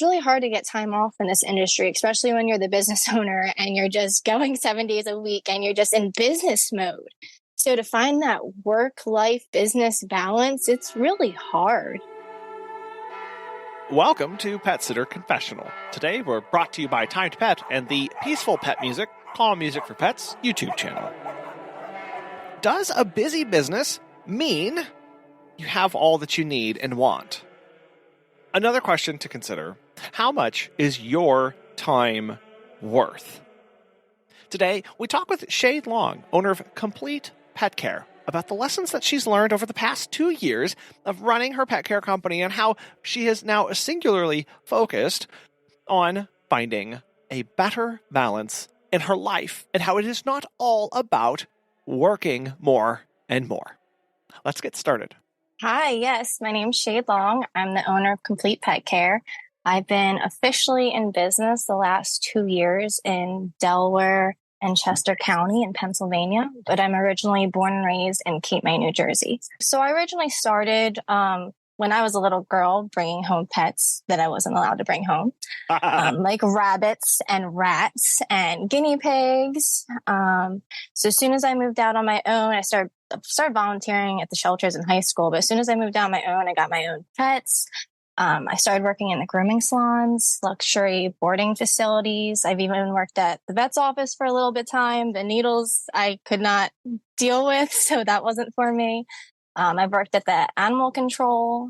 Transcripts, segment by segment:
really hard to get time off in this industry, especially when you're the business owner and you're just going 7 days a week and you're just in business mode. So to find that work-life business balance, it's really hard. Welcome to Pet Sitter Confessional. Today we're brought to you by Time to Pet and the Peaceful Pet Music, Calm Music for Pets YouTube channel. Does a busy business mean you have all that you need and want? Another question to consider: how much is your time worth? Today we talk with Shade Long, owner of Complete Pet Care, about the lessons that she's learned over the past 2 years of running her pet care company and how she is now singularly focused on finding a better balance in her life and how it is not all about working more and more. Let's get started. Hi, yes, my name's Shade Long. I'm the owner of Complete Pet Care. I've been officially in business the last 2 years in Delaware and Chester County in Pennsylvania, but I'm originally born and raised in Cape May, New Jersey. So I originally started when I was a little girl, bringing home pets that I wasn't allowed to bring home, like rabbits and rats and guinea pigs. So as soon as I moved out on my own, I started volunteering at the shelters in high school. But as soon as I moved out on my own, I got my own pets. I started working in the grooming salons, luxury boarding facilities. I've even worked at the vet's office for a little bit of time. The needles I could not deal with, so that wasn't for me. I've worked at the animal control.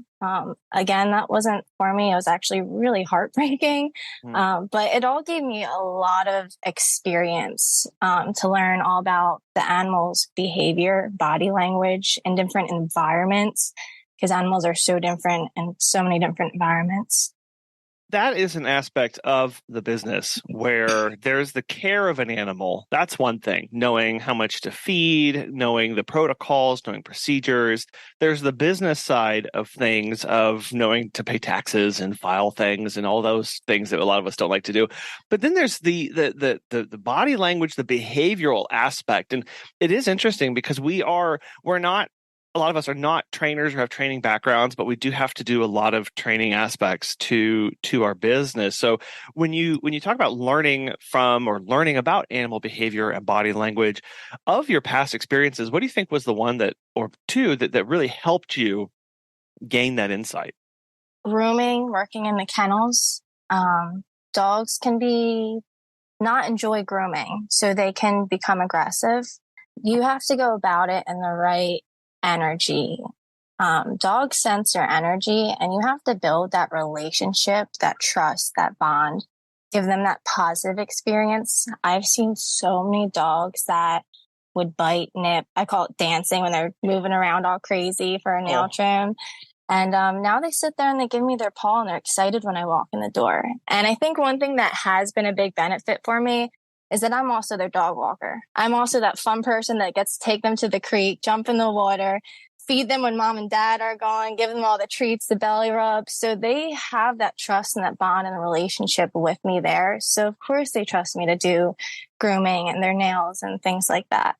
Again, that wasn't for me. It was actually really heartbreaking. But it all gave me a lot of experience to learn all about the animals' behavior, body language, in different environments, because animals are so different in so many different environments. That is an aspect of the business where there's the care of an animal. That's one thing, knowing how much to feed, knowing the protocols, knowing procedures. There's the business side of things, of knowing to pay taxes and file things and all those things that a lot of us don't like to do. But then there's the body language, the behavioral aspect. And it is interesting because a lot of us are not trainers or have training backgrounds, but we do have to do a lot of training aspects to our business. So when you talk about learning from or learning about animal behavior and body language of your past experiences, what do you think was the one that really helped you gain that insight? Grooming, working in the kennels. Dogs can not enjoy grooming, so they can become aggressive. You have to go about it in the right energy. Dogs sense your energy, and you have to build that relationship, that trust, that bond, give them that positive experience. I've seen so many dogs that would bite, nip. I call it dancing when they're moving around all crazy for a nail trim. And now they sit there and they give me their paw and they're excited when I walk in the door. And I think one thing that has been a big benefit for me is that I'm also their dog walker. I'm also that fun person that gets to take them to the creek, jump in the water, feed them when mom and dad are gone, give them all the treats, the belly rubs. So they have that trust and that bond and relationship with me there. So of course they trust me to do grooming and their nails and things like that.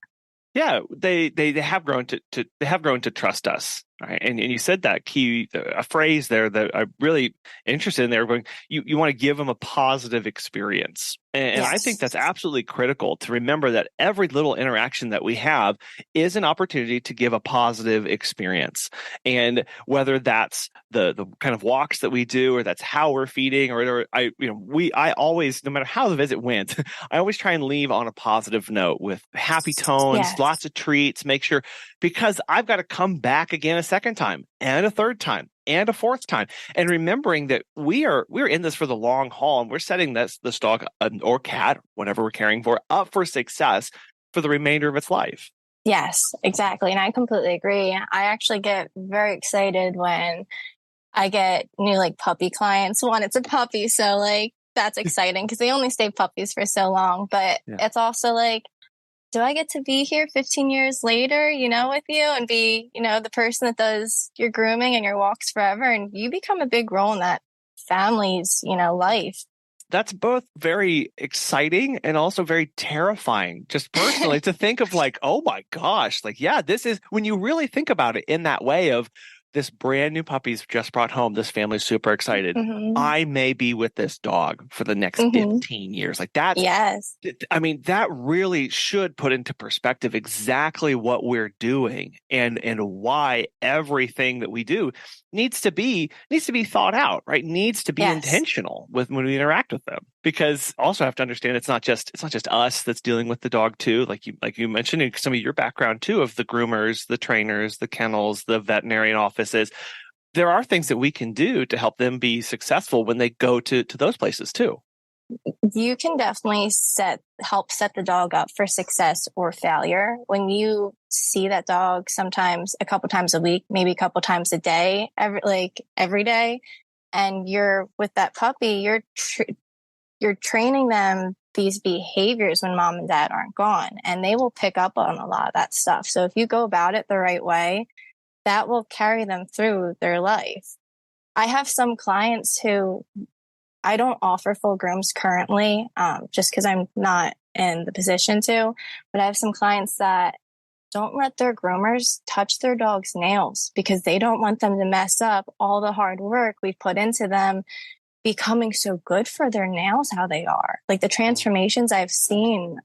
Yeah, they have grown to trust us, right? And you said that a phrase there that I'm really interested in. There, going, you want to give them a positive experience, and Yes. I think that's absolutely critical to remember that every little interaction that we have is an opportunity to give a positive experience, and whether that's the kind of walks that we do, or that's how we're feeding, or I always, no matter how the visit went, I always try and leave on a positive note with happy tones. Yes. Lots of treats, make sure, because I've got to come back again a second time and a third time and a fourth time. And remembering that we're in this for the long haul, and we're setting this dog or cat, whatever we're caring for, up for success for the remainder of its life. Yes, exactly. And I completely agree. I actually get very excited when I get new puppy clients. One, it's a puppy, so that's exciting because they only stay puppies for so long. But It's also do I get to be here 15 years later, with you and be, the person that does your grooming and your walks forever? And you become a big role in that family's, life. That's both very exciting and also very terrifying, just personally, to think of oh my gosh, this is, when you really think about it in that way of, this brand new puppy's just brought home. This family's super excited. Hmm. I may be with this dog for the next Hmm. 15 years. Like that's, Yes. I mean, that really should put into perspective exactly what we're doing and why everything that we do needs to be thought out, right? Needs to be Yes. intentional with when we interact with them. Because also have to understand it's not just us that's dealing with the dog too, like you mentioned in some of your background too of the groomers, the trainers, the kennels, the veterinarian offices. There are things that we can do to help them be successful when they go to those places too. You can definitely help set the dog up for success or failure. When you see that dog sometimes a couple times a week, maybe a couple times a day, every day, and you're with that puppy, you're training them these behaviors when mom and dad aren't gone, and they will pick up on a lot of that stuff. So if you go about it the right way, that will carry them through their life. I have some clients who I don't offer full grooms currently, just because I'm not in the position to, but I have some clients that don't let their groomers touch their dog's nails because they don't want them to mess up all the hard work we've put into them becoming so good for their nails how they are. Like the transformations I've seen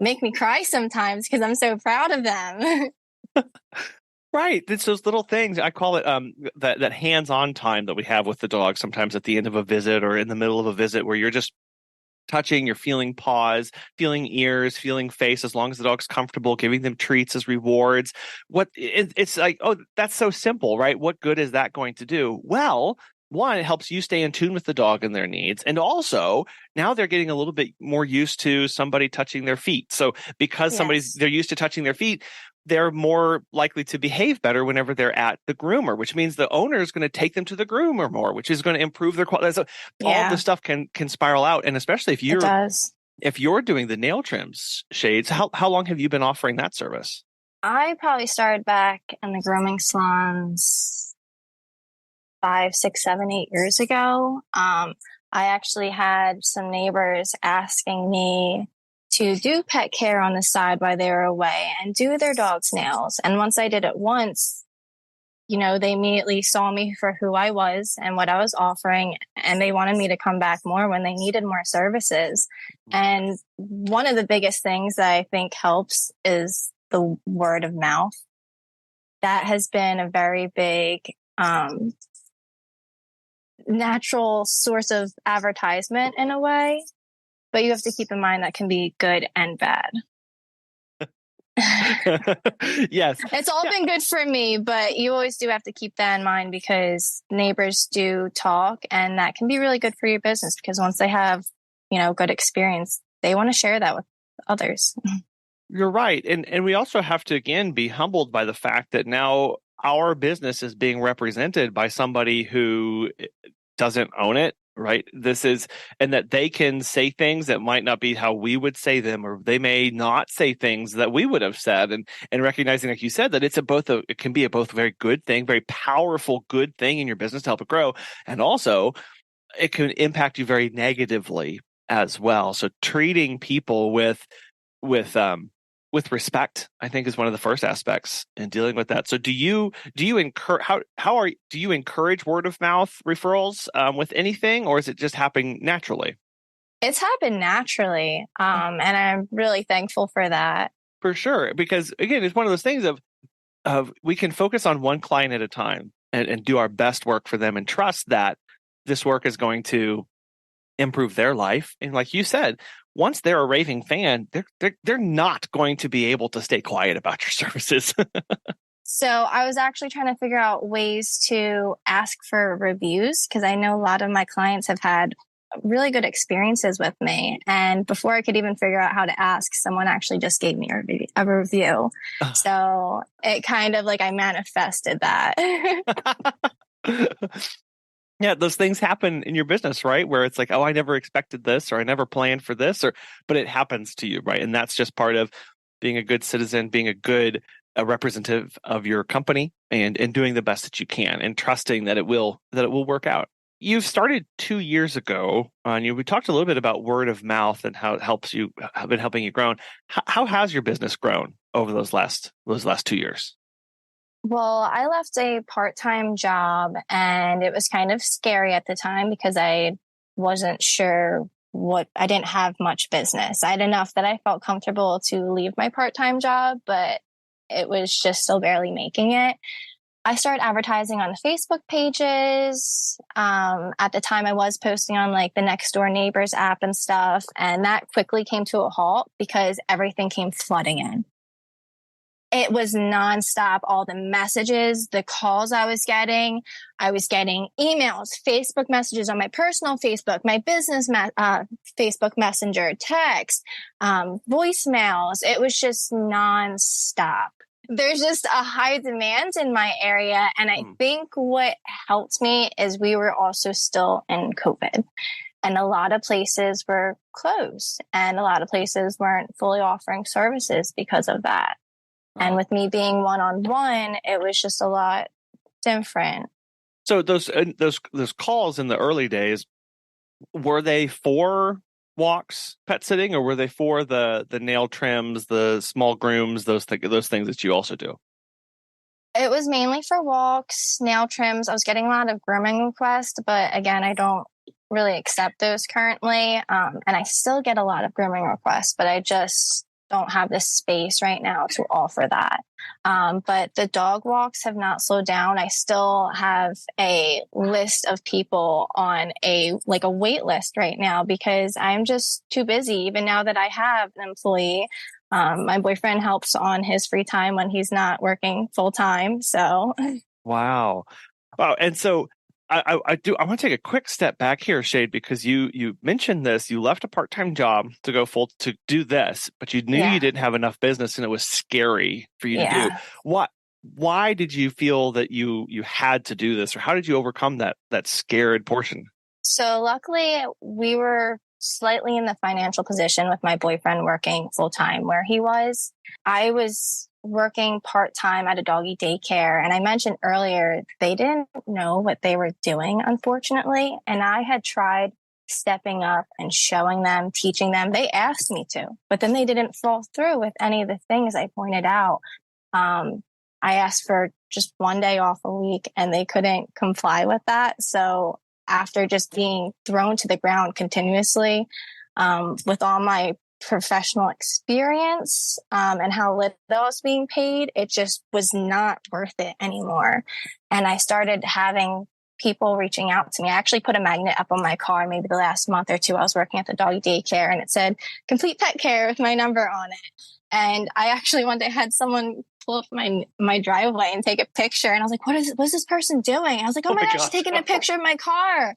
make me cry sometimes because I'm so proud of them. Right. It's those little things. I call it that hands-on time that we have with the dog sometimes at the end of a visit or in the middle of a visit where you're just touching, you're feeling paws, feeling ears, feeling face, as long as the dog's comfortable, giving them treats as rewards. It's like, oh, that's so simple, right? What good is that going to do? Well, one, it helps you stay in tune with the dog and their needs. And also, now they're getting a little bit more used to somebody touching their feet. So because Yes. they're used to touching their feet, they're more likely to behave better whenever they're at the groomer, which means the owner is going to take them to the groomer more, which is going to improve their quality. So all this Yeah, stuff can spiral out, and especially if it you're does. if you're doing the nail trims, Shades, how long have you been offering that service? I probably started back in the grooming salons 5, 6, 7, 8 years ago. I actually had some neighbors asking me to do pet care on the side while they were away and do their dog's nails. And once I did it once, they immediately saw me for who I was and what I was offering, and they wanted me to come back more when they needed more services. And one of the biggest things that I think helps is the word of mouth. That has been a very big natural source of advertisement in a way, but you have to keep in mind that can be good and bad. Yes. It's all Yeah. been good for me, but you always do have to keep that in mind because neighbors do talk, and that can be really good for your business because once they have, good experience, they want to share that with others. You're right. And we also have to again be humbled by the fact that now our business is being represented by somebody who doesn't own it, right? And that they can say things that might not be how we would say them, or they may not say things that we would have said. And recognizing, like you said, that it can be a both very good thing, very powerful, good thing in your business to help it grow. And also it can impact you very negatively as well. So treating people with with respect, I think, is one of the first aspects in dealing with that. So do you encourage do you encourage word of mouth referrals with anything, or is it just happening naturally? It's happened naturally, and I'm really thankful for that. For sure, because again, it's one of those things of we can focus on one client at a time and do our best work for them and trust that this work is going to improve their life. And like you said, once they're a raving fan, they're not going to be able to stay quiet about your services. So I was actually trying to figure out ways to ask for reviews because I know a lot of my clients have had really good experiences with me. And before I could even figure out how to ask, someone actually just gave me a review. So it kind of like I manifested that. Yeah, those things happen in your business, right? Where it's like, oh, I never expected this, or I never planned for this, but it happens to you, right? And that's just part of being a good citizen, being a good representative of your company, and doing the best that you can, and trusting that it will work out. You've started 2 years ago, and we talked a little bit about word of mouth and how it helps you, have been helping you grow. How has your business grown over those last 2 years? Well, I left a part-time job and it was kind of scary at the time because I wasn't sure I didn't have much business. I had enough that I felt comfortable to leave my part-time job, but it was just still barely making it. I started advertising on the Facebook pages. At the time, I was posting on like the Next Door Neighbors app and stuff. And that quickly came to a halt because everything came flooding in. It was nonstop. All the messages, the calls I was getting emails, Facebook messages on my personal Facebook, my business Facebook Messenger, text, voicemails. It was just nonstop. There's just a high demand in my area. And I think what helped me is we were also still in COVID. And a lot of places were closed and a lot of places weren't fully offering services because of that. And with me being one-on-one, it was just a lot different. So those calls in the early days, were they for walks, pet sitting, or were they for the nail trims, the small grooms, those things that you also do? It was mainly for walks, nail trims. I was getting a lot of grooming requests, but again, I don't really accept those currently. And I still get a lot of grooming requests, but I just don't have the space right now to offer that. But the dog walks have not slowed down. I still have a list of people on a wait list right now because I'm just too busy. Even now that I have an employee, my boyfriend helps on his free time when he's not working full time. So, wow. And so I want to take a quick step back here, Shade, because you mentioned this. You left a part-time job to go full to do this, but you knew you didn't have enough business and it was scary for you to do. Why did you feel that you had to do this, or how did you overcome that scared portion? So luckily we were slightly in the financial position with my boyfriend working full time where he was. I was working part-time at a doggy daycare. And I mentioned earlier, they didn't know what they were doing, unfortunately. And I had tried stepping up and showing them, teaching them. They asked me to, but then they didn't follow through with any of the things I pointed out. I asked for just one day off a week and they couldn't comply with that. So after just being thrown to the ground continuously, with all my professional experience and how little I was being paid, it just was not worth it anymore. And I started having people reaching out to me. I actually put a magnet up on my car maybe the last month or two. I was working at the doggy daycare and it said complete pet care with my number on it. And I actually one day had someone pull up my driveway and take a picture. And I was like, what's this person doing? I was like, oh my gosh, she's taking a picture of my car.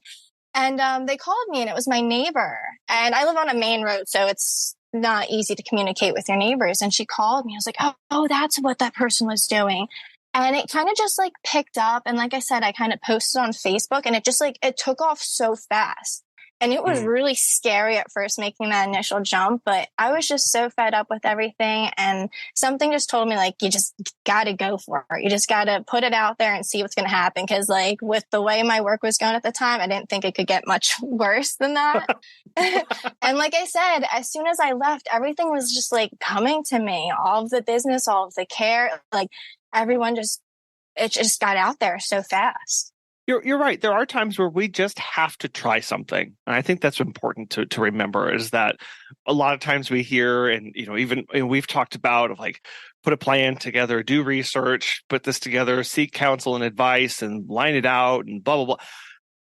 And they called me and it was my neighbor. And I live on a main road, so it's not easy to communicate with your neighbors. And she called me. I was like, oh, that's what that person was doing. And it kind of just like picked up. And like I said, I kind of posted on Facebook and it just it took off so fast. And it was really scary at first making that initial jump, but I was just so fed up with everything. And something just told me you just got to go for it. You just got to put it out there and see what's going to happen. Cause with the way my work was going at the time, I didn't think it could get much worse than that. And like I said, as soon as I left, everything was just coming to me, all of the business, all of the care, everyone it just got out there so fast. You're right. There are times where we just have to try something. And I think that's important to remember is that a lot of times we hear and, even we've talked about put a plan together, do research, put this together, seek counsel and advice and line it out and blah, blah, blah.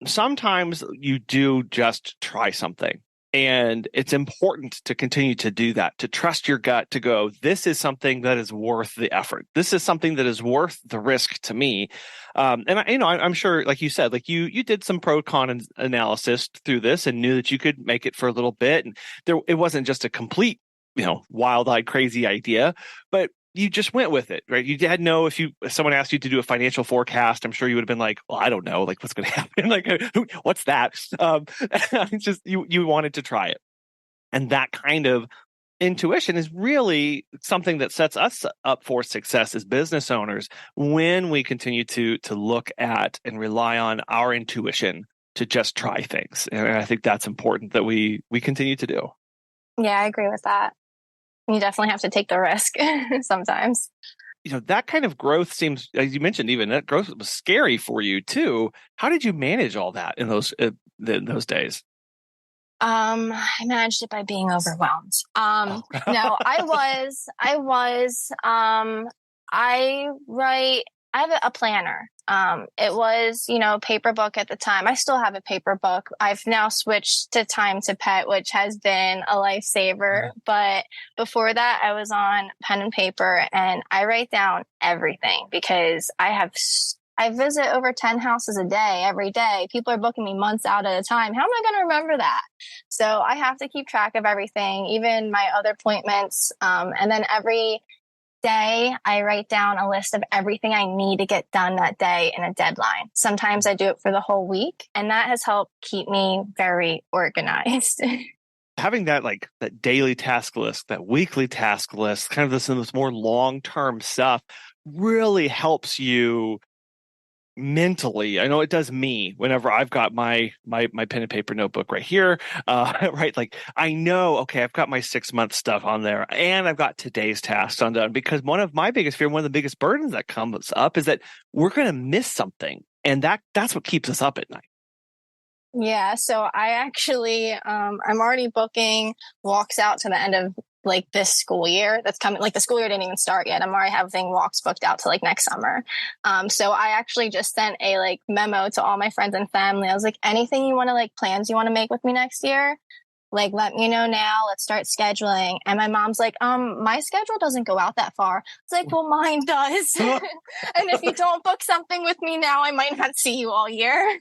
Sometimes you do just try something. And it's important to continue to do that, to trust your gut, to go, this is something that is worth the effort. This is something that is worth the risk to me. I'm sure, like you said, you did some pro con analysis through this and knew that you could make it for a little bit. And it wasn't just a complete, wild-eyed, crazy idea, but you just went with it, right? You had no, if someone asked you to do a financial forecast, I'm sure you would have been like, well, I don't know, what's going to happen? What's that? It's just, you wanted to try it. And that kind of intuition is really something that sets us up for success as business owners when we continue to look at and rely on our intuition to just try things. And I think that's important that we continue to do. Yeah, I agree with that. You definitely have to take the risk sometimes. that kind of growth seems, as you mentioned, even that growth was scary for you too. How did you manage all that in those days? I managed it by being overwhelmed. Oh. No, I have a planner. It was, paper book at the time. I still have a paper book. I've now switched to Time to Pet, which has been a lifesaver. But before that, I was on pen and paper, and I write down everything because I visit over 10 houses a day, every day. People are booking me months out at a time. How am I going to remember that? So I have to keep track of everything, even my other appointments. And then every day, I write down a list of everything I need to get done that day in a deadline. Sometimes I do it for the whole week, and that has helped keep me very organized. Having that that daily task list, that weekly task list, kind of this more long-term stuff really helps you mentally. I know it does me whenever I've got my pen and paper notebook right here, right? Like I know, okay, I've got my 6-month stuff on there and I've got today's tasks undone, because one of my biggest fear, one of the biggest burdens that comes up is that we're going to miss something. And that's what keeps us up at night. Yeah. So I actually, I'm already booking walks out to the end of this school year that's coming. The school year didn't even start yet. I'm already having walks booked out to next summer. So I actually just sent a memo to all my friends and family. I was like, anything you want to plans you want to make with me next year? Let me know now. Let's start scheduling. And my mom's like, my schedule doesn't go out that far. It's like, well, mine does. And if you don't book something with me now, I might not see you all year.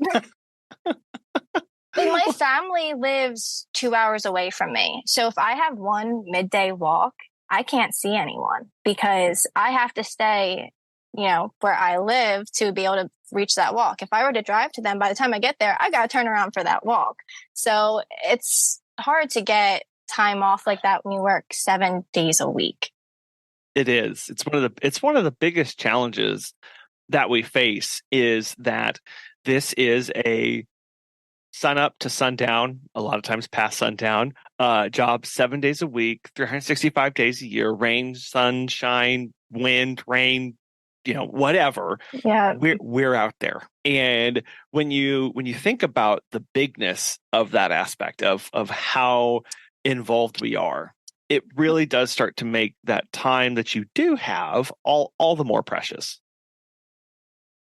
My family lives 2 hours away from me. So if I have one midday walk, I can't see anyone because I have to stay, where I live to be able to reach that walk. If I were to drive to them, by the time I get there, I got to turn around for that walk. So it's hard to get time off like that when you work 7 days a week. It is. It's one of the biggest challenges that we face is that this is a sun up to sundown, a lot of times past sundown, job 7 days a week, 365 days a year, rain, sunshine, wind, rain, whatever. Yeah. We're out there. And when you think about the bigness of that aspect of how involved we are, it really does start to make that time that you do have all the more precious.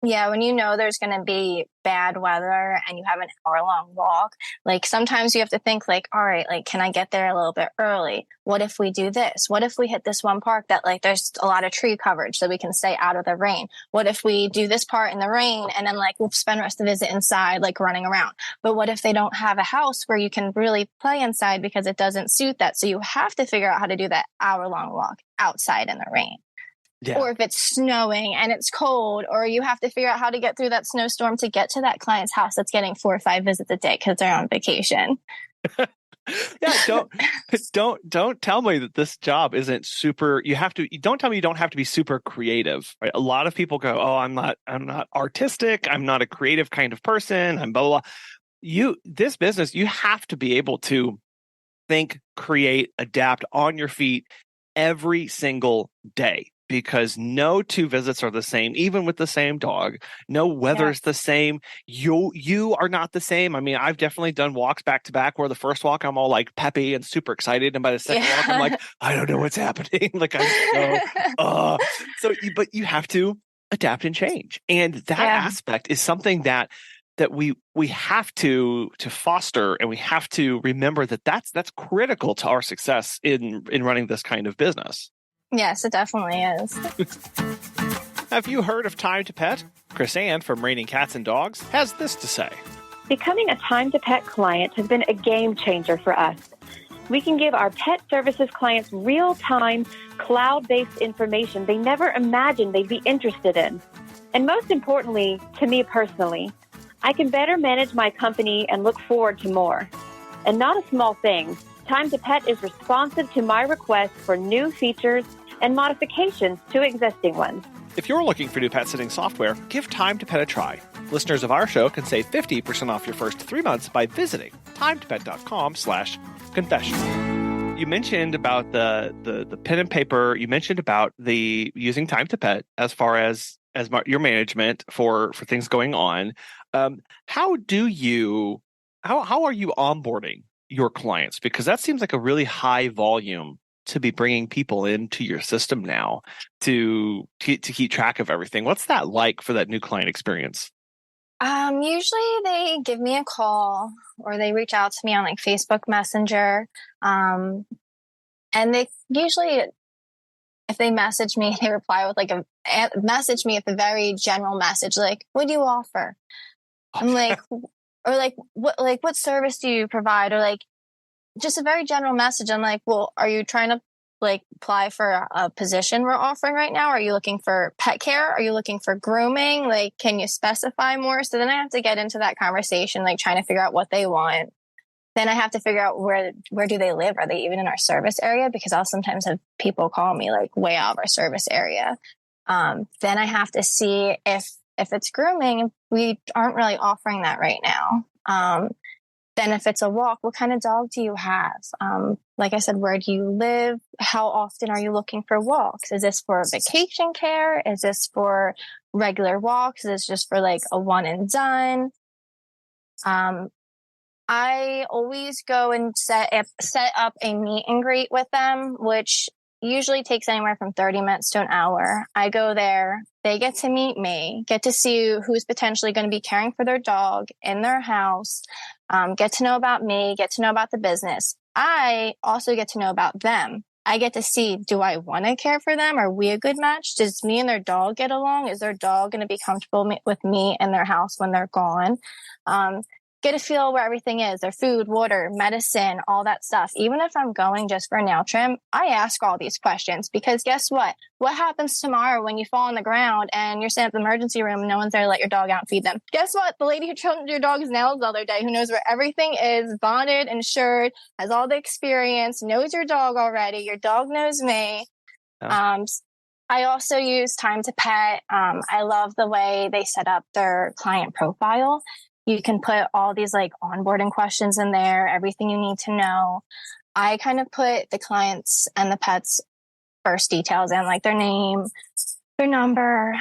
Yeah, when there's going to be bad weather and you have an hour-long walk, sometimes you have to think all right, can I get there a little bit early? What if we do this? What if we hit this one park that there's a lot of tree coverage so we can stay out of the rain? What if we do this part in the rain and then we'll spend the rest of the visit inside, running around? But what if they don't have a house where you can really play inside because it doesn't suit that? So you have to figure out how to do that hour-long walk outside in the rain. Yeah. Or if it's snowing and it's cold, or you have to figure out how to get through that snowstorm to get to that client's house that's getting 4 or 5 visits a day because they're on vacation. Yeah, don't tell me that this job isn't super. Don't tell me you don't have to be super creative. Right? A lot of people go, "Oh, I'm not artistic. I'm not a creative kind of person. I'm blah blah blah." This business, you have to be able to think, create, adapt on your feet every single day. Because no 2 visits are the same, even with the same dog. No weather's the same. You are not the same. I mean, I've definitely done walks back to back where the first walk I'm all peppy and super excited, and by the second walk I'm like, I don't know what's happening. But you have to adapt and change, and that aspect is something that we have to foster, and we have to remember that's critical to our success in running this kind of business. Yes, it definitely is. Have you heard of Time to Pet? Chris Ann from Raining Cats and Dogs has this to say. Becoming a Time to Pet client has been a game changer for us. We can give our pet services clients real-time, cloud-based information they never imagined they'd be interested in. And most importantly, to me personally, I can better manage my company and look forward to more. And not a small thing, Time to Pet is responsive to my requests for new features and modifications to existing ones. If you're looking for new pet sitting software, give Time to Pet a try. Listeners of our show can save 50% off your first 3 months by visiting timetopet.com/confessional. you mentioned about the pen and paper. You mentioned about the using time to pet as far as your management for things going on. How do you how are you onboarding your clients? Because that seems like a really high volume to be bringing people into your system now to keep track of everything. What's that like for that new client experience? Usually they give me a call or they reach out to me on like Facebook Messenger. And they usually, if they message me, they reply with like message me with a very general message, like, what do you offer? I'm like, or what service do you provide? Or like, just a very general message. I'm like, well, are you trying to like apply for a position we're offering right now? Are you looking for pet care? Are you looking for grooming? Like, can you specify more? So then I have to get into that conversation, like trying to figure out what they want. Then I have to figure out where do they live? Are they even in our service area? Because I'll sometimes have people call me like way out of our service area. Then I have to see if it's grooming, we aren't really offering that right now. Then if it's a walk, what kind of dog do you have? Like I said, where do you live? How often are you looking for walks? Is this for vacation care? Is this for regular walks? Is this just for like a one and done? I always go and set up a meet and greet with them, which usually takes anywhere from 30 minutes to an hour. I go there, they get to meet me, get to see who's potentially going to be caring for their dog in their house, get to know about me, get to know about the business. I also get to know about them. I get to see, do I want to care for them? Are we a good match? Does me and their dog get along? Is their dog going to be comfortable with me in their house when they're gone? Get a feel where everything is, their food, water, medicine, all that stuff. Even if I'm going just for a nail trim, I ask all these questions because guess what? What happens tomorrow when you fall on the ground and you're sitting at the emergency room and no one's there to let your dog out and feed them? Guess what? The lady who trimmed your dog's nails the other day, who knows where everything is, bonded, insured, has all the experience, knows your dog already. Your dog knows me. Oh. I also use Time to Pet. I love the way they set up their client profile. You can put all these like onboarding questions in there, everything you need to know. I kind of put the clients and the pets' first details in, like their name, their number,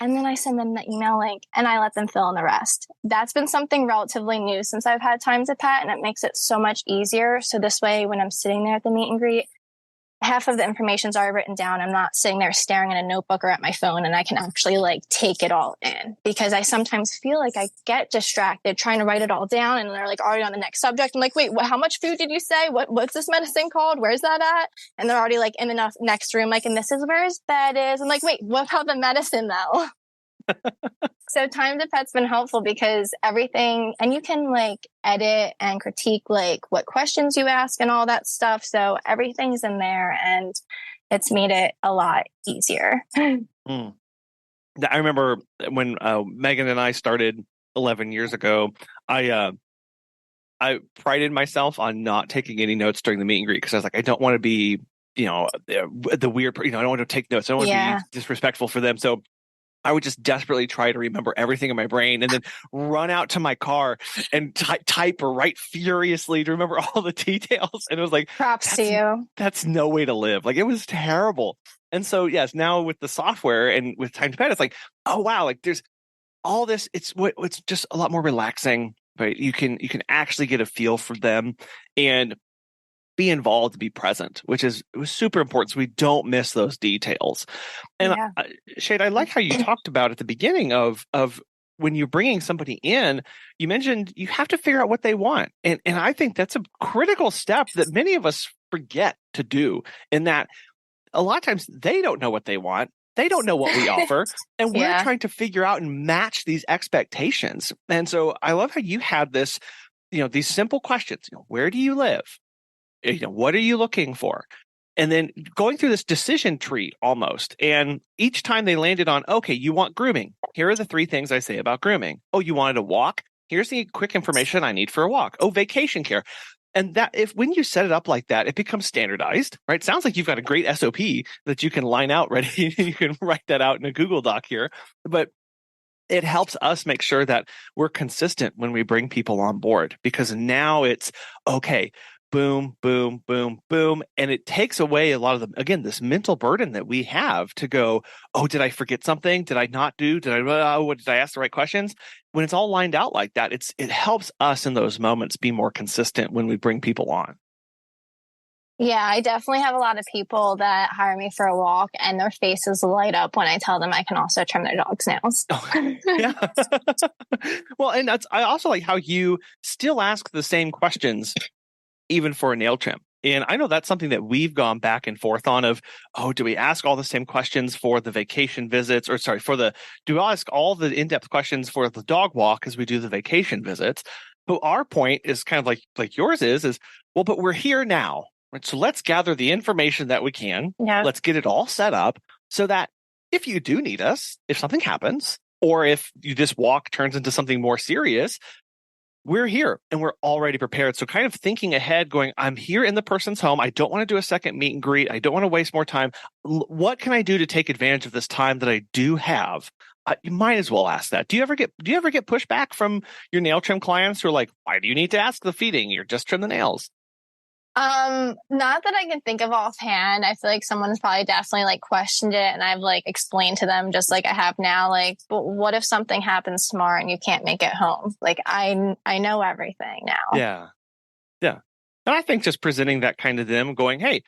and then I send them the email link and I let them fill in the rest. That's been something relatively new since I've had Time to Pet, and it makes it so much easier. So this way, when I'm sitting there at the meet and greet, half of the information's already written down. I'm not sitting there staring at a notebook or at my phone, and I can actually like take it all in, because I sometimes feel like I get distracted trying to write it all down and they're like already on the next subject. I'm like, wait, how much food did you say? What's this medicine called? Where's that at? And they're already like in the next room, like, and this is where his bed is. I'm like, wait, what about the medicine though? So Time to Pet's been helpful because everything, and you can like edit and critique like what questions you ask and all that stuff. So everything's in there and it's made it a lot easier. I remember when Megan and I started 11 years ago, I prided myself on not taking any notes during the meet and greet because I was like, I don't want to be, the weird, I don't want to take notes. I don't want to be disrespectful for them. So I would just desperately try to remember everything in my brain and then run out to my car and type or write furiously to remember all the details. And it was like, props to you. That's no way to live. Like, it was terrible. And so, yes, now with the software and with Time to Pet, it's like, oh, wow, like there's all this. It's just a lot more relaxing, right? You can actually get a feel for them and be involved, be present, which it was super important so we don't miss those details. And Shade, I like how you talked about at the beginning of when you're bringing somebody in, you mentioned you have to figure out what they want. And I think that's a critical step that many of us forget to do, in that a lot of times they don't know what they want. They don't know what we offer, and we're trying to figure out and match these expectations. And so I love how you had this, these simple questions. Where do you live? What are you looking for? And then going through this decision tree almost. And each time they landed on, okay, you want grooming. Here are the 3 things I say about grooming. Oh, you wanted a walk? Here's the quick information I need for a walk. Oh, vacation care. And that when you set it up like that, it becomes standardized, right? Sounds like you've got a great SOP that you can line out ready. You can write that out in a Google Doc here. But it helps us make sure that we're consistent when we bring people on board, because now it's, okay, boom, boom, boom, boom. And it takes away a lot of again, this mental burden that we have to go, oh, did I forget something? Did I not do? Did I ask the right questions? When it's all lined out like that, it helps us in those moments be more consistent when we bring people on. Yeah, I definitely have a lot of people that hire me for a walk and their faces light up when I tell them I can also trim their dog's nails. Oh, yeah. Well, and I also like how you still ask the same questions even for a nail trim. And I know that's something that we've gone back and forth on of, oh, do we ask all the same questions for the vacation visits do we ask all the in-depth questions for the dog walk as we do the vacation visits? But our point is kind of like yours is, well, but we're here now. Right? So let's gather the information that we can. Yeah. Let's get it all set up so that if you do need us, if something happens, or if this walk turns into something more serious, we're here and we're already prepared. So kind of thinking ahead, going, I'm here in the person's home. I don't want to do a second meet and greet. I don't want to waste more time. What can I do to take advantage of this time that I do have? You might as well ask that. Do you ever get pushback from your nail trim clients who are like, why do you need to ask the feeding? You're just trim the nails. Not that I can think of offhand. I feel like someone's probably definitely like questioned it, and I've like explained to them just like I have now, like, but what if something happens tomorrow and you can't make it home? Like I know everything now. Yeah. Yeah. And I think just presenting that kind of them going, hey,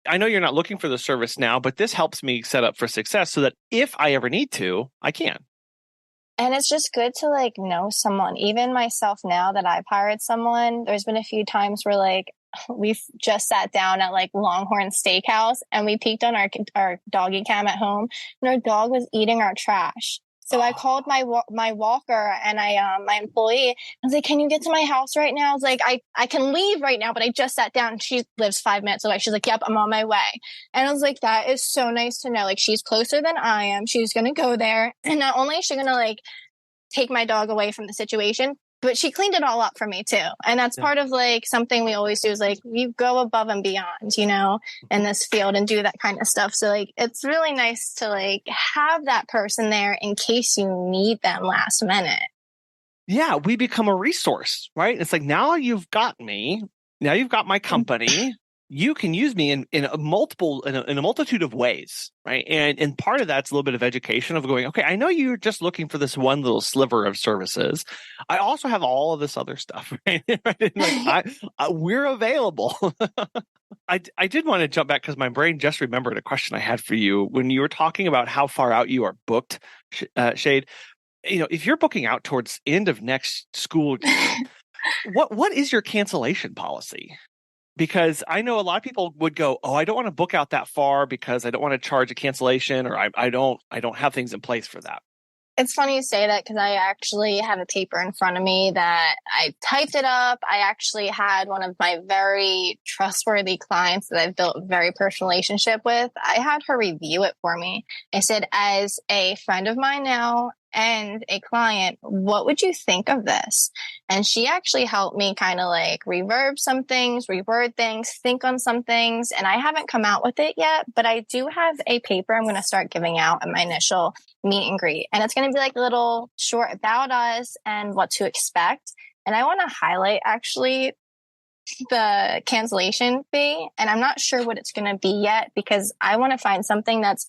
I know you're not looking for the service now, but this helps me set up for success so that if I ever need to, I can. And it's just good to like know someone, even myself now that I've hired someone. There's been a few times where like we've just sat down at like Longhorn Steakhouse and we peeked on our doggy cam at home and our dog was eating our trash. So I called my walker and my employee. I was like, can you get to my house right now? I was like, I can leave right now, but I just sat down. She lives 5 minutes away. She's like, yep, I'm on my way. And I was like, that is so nice to know. Like, she's closer than I am. She's going to go there. And not only is she going to like take my dog away from the situation, but she cleaned it all up for me too. And that's part of like something we always do is like, you go above and beyond, you know, in this field and do that kind of stuff. So like, it's really nice to like have that person there in case you need them last minute. Yeah. We become a resource, right? It's like, now you've got me, now you've got my company. You can use me in a multitude of ways, right? And part of that's a little bit of education of going, okay, I know you're just looking for this one little sliver of services. I also have all of this other stuff, right? Like we're available. I did want to jump back because my brain just remembered a question I had for you when you were talking about how far out you are booked, Shade. You know, if you're booking out towards end of next school year, what is your cancellation policy? Because I know a lot of people would go, oh, I don't want to book out that far because I don't want to charge a cancellation, or I don't have things in place for that. It's funny you say that because I actually have a paper in front of me that I typed it up. I actually had one of my very trustworthy clients that I've built a very personal relationship with. I had her review it for me. I said, as a friend of mine now and a client, what would you think of this? And she actually helped me kind of like reverb some things, reword things, think on some things. And I haven't come out with it yet, but I do have a paper I'm going to start giving out at my initial meet and greet. And it's going to be like a little short about us and what to expect. And I want to highlight actually the cancellation fee. And I'm not sure what it's going to be yet because I want to find something that's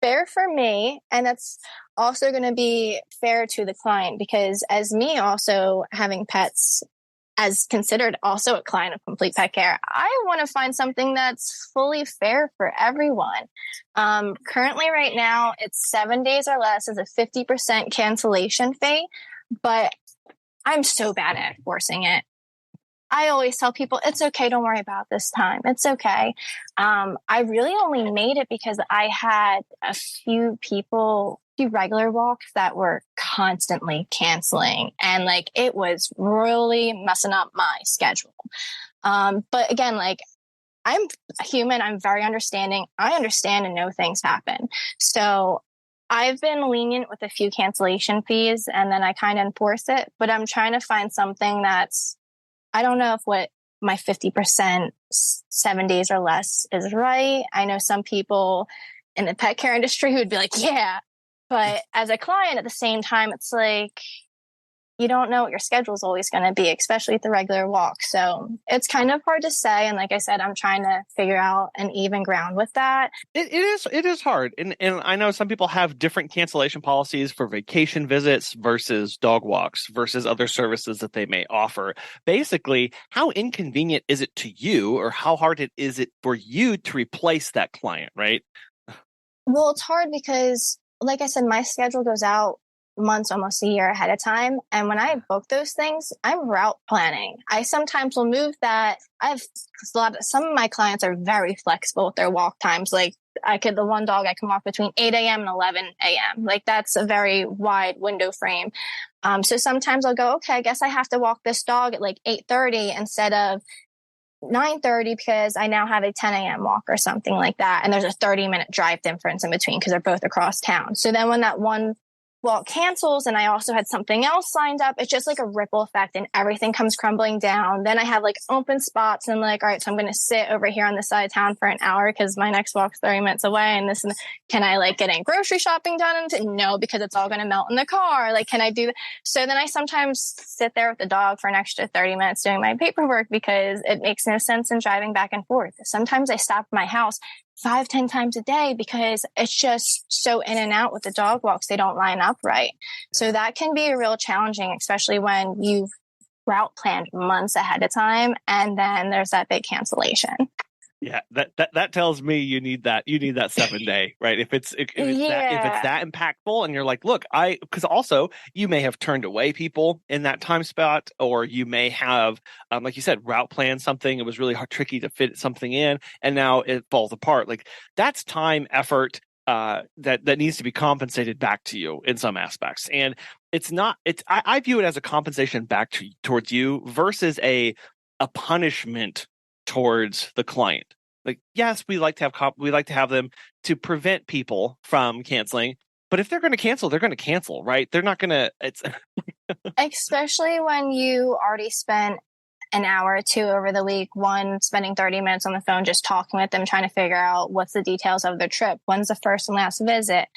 fair for me and that's also going to be fair to the client, because as me also having pets as considered also a client of Complete Pet Care, I want to find something that's fully fair for everyone. Currently right now it's 7 days or less is a 50% cancellation fee, but I'm so bad at enforcing it. I always tell people, it's okay. Don't worry about this time. It's okay. I really only made it because I had a few regular walks that were constantly canceling. And like, it was really messing up my schedule. But again, like I'm a human. I'm very understanding. I understand and know things happen. So I've been lenient with a few cancellation fees and then I kind of enforce it, but I'm trying to find something that's, I don't know if what my 50% 7 days or less is right. I know some people in the pet care industry who would be like, yeah, but as a client at the same time, it's like, you don't know what your schedule is always going to be, especially with the regular walk. So it's kind of hard to say. And like I said, I'm trying to figure out an even ground with that. It is hard. And I know some people have different cancellation policies for vacation visits versus dog walks versus other services that they may offer. Basically, how inconvenient is it to you, or how hard is it for you to replace that client, right? Well, it's hard because, like I said, my schedule goes out months, almost a year ahead of time. And when I book those things, I'm route planning. I sometimes will move that. Some of my clients are very flexible with their walk times. Like the one dog I can walk between 8 a.m. and 11 a.m. Like that's a very wide window frame. So sometimes I'll go, okay, I guess I have to walk this dog at like 8:30 instead of 9:30 because I now have a 10 a.m. walk or something like that. And there's a 30-minute drive difference in between because they're both across town. So then when that one walk cancels and I also had something else lined up, it's just like a ripple effect and everything comes crumbling down. Then I have like open spots and like, all right, so I'm going to sit over here on the side of town for an hour because my next walk's 30 minutes away. And can I like get any grocery shopping done? No, because it's all going to melt in the car. Like, can I do that? So then I sometimes sit there with the dog for an extra 30 minutes doing my paperwork because it makes no sense in driving back and forth. Sometimes I stop at my house 5-10 times a day because it's just so in and out with the dog walks. They don't line up right. So that can be real challenging, especially when you've route planned months ahead of time and then there's that big cancellation. Yeah, that tells me you need that 7-day, right? If it's that impactful and you're like, look, because also you may have turned away people in that time spot, or you may have, like you said, route planned something. It was really tricky to fit something in, and now it falls apart. Like that's time, effort that needs to be compensated back to you in some aspects, and I view it as a compensation back towards you versus a punishment towards the client. Like, yes, we like to have them to prevent people from canceling, but if they're going to cancel, they're going to cancel, right? They're not going to. It's especially when you already spent an hour or two over the week, one spending 30 minutes on the phone just talking with them, trying to figure out what's the details of their trip. When's the first and last visit?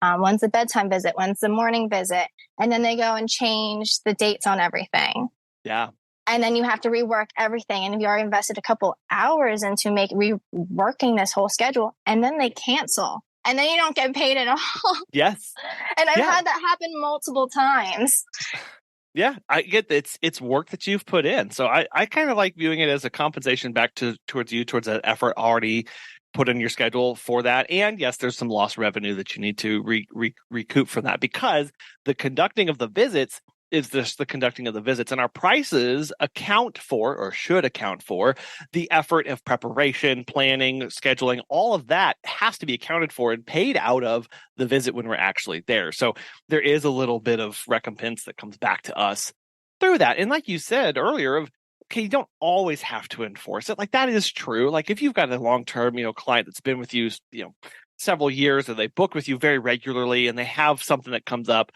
When's the bedtime visit? When's the morning visit? And then they go and change the dates on everything. Yeah. And then you have to rework everything. And if you already invested a couple hours into reworking this whole schedule, and then they cancel, and then you don't get paid at all. Yes. And I've had that happen multiple times. Yeah, I get that it's work that you've put in. So I kind of like viewing it as a compensation back towards that effort already put in your schedule for that. And yes, there's some lost revenue that you need to recoup from that, because the conducting of the visits is just the conducting of the visits, and our prices account for, or should account for, the effort of preparation, planning, scheduling. All of that has to be accounted for and paid out of the visit when we're actually there. So there is a little bit of recompense that comes back to us through that. And like you said earlier, okay, you don't always have to enforce it. Like that is true. Like if you've got a long-term, client that's been with you, several years, or they book with you very regularly and they have something that comes up,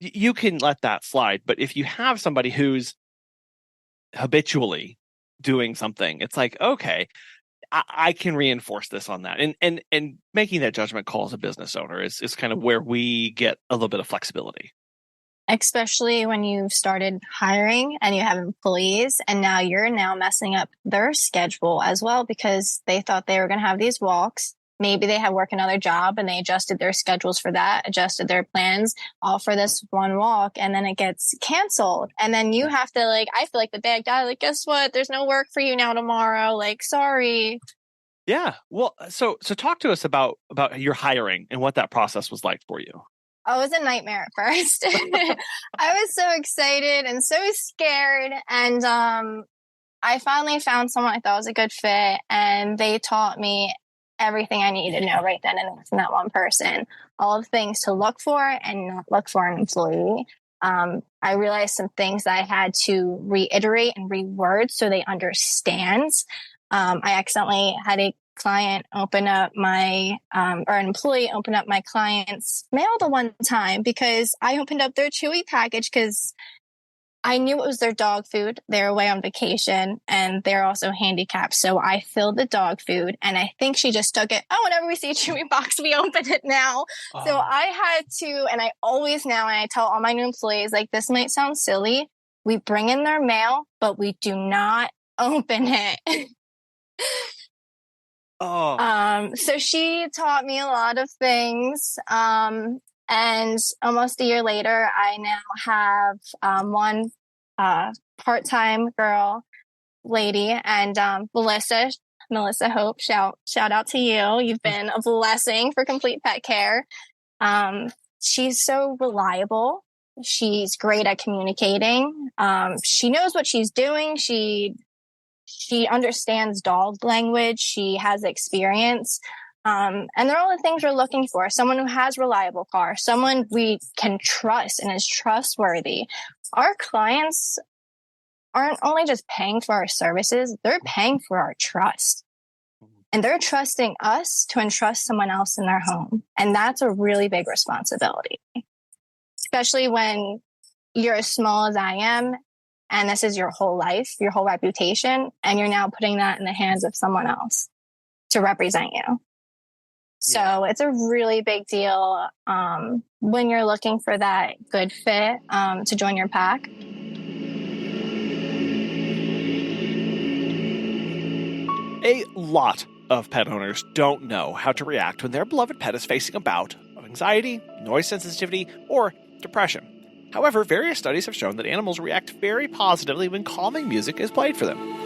you can let that slide. But if you have somebody who's habitually doing something, it's like, okay, I can reinforce this on that. And making that judgment call as a business owner is kind of where we get a little bit of flexibility. Especially when you've started hiring and you have employees, and now you're messing up their schedule as well because they thought they were going to have these walks. Maybe they have work another job and they adjusted their schedules for that, adjusted their plans all for this one walk, and then it gets canceled. And then you have to I feel like the bad guy, guess what? There's no work for you now tomorrow. Sorry. Yeah. Well, so talk to us about your hiring and what that process was like for you. Oh, it was a nightmare at first. I was so excited and so scared. And I finally found someone I thought was a good fit, and they taught me everything I needed to know right then and there from that one person. All of the things to look for and not look for an employee. I realized some things that I had to reiterate and reword so they understand. I accidentally had a client open up my, or an employee open up my client's mail the one time because I opened up their Chewy package because I knew it was their dog food. They're away on vacation and they're also handicapped. So I filled the dog food and I think she just took it. Oh, whenever we see a chewy box, we open it now. Oh. So I had to, and I always now, and I tell all my new employees, like, this might sound silly. We bring in their mail, but we do not open it. So she taught me a lot of things. And almost a year later, I now have one part-time girl lady, and Melissa Hope. Shout out to you. You've been a blessing for Complete Pet Care. She's so reliable. She's great at communicating. She knows what she's doing. She understands dog language. She has experience. And they're all the things we're looking for. Someone who has reliable car, someone we can trust and is trustworthy. Our clients aren't only just paying for our services, they're paying for our trust. And they're trusting us to entrust someone else in their home. And that's a really big responsibility, especially when you're as small as I am. And this is your whole life, your whole reputation. And you're now putting that in the hands of someone else to represent you. So it's a really big deal when you're looking for that good fit to join your pack. A lot of pet owners don't know how to react when their beloved pet is facing a bout of anxiety, noise sensitivity, or depression. However, various studies have shown that animals react very positively when calming music is played for them.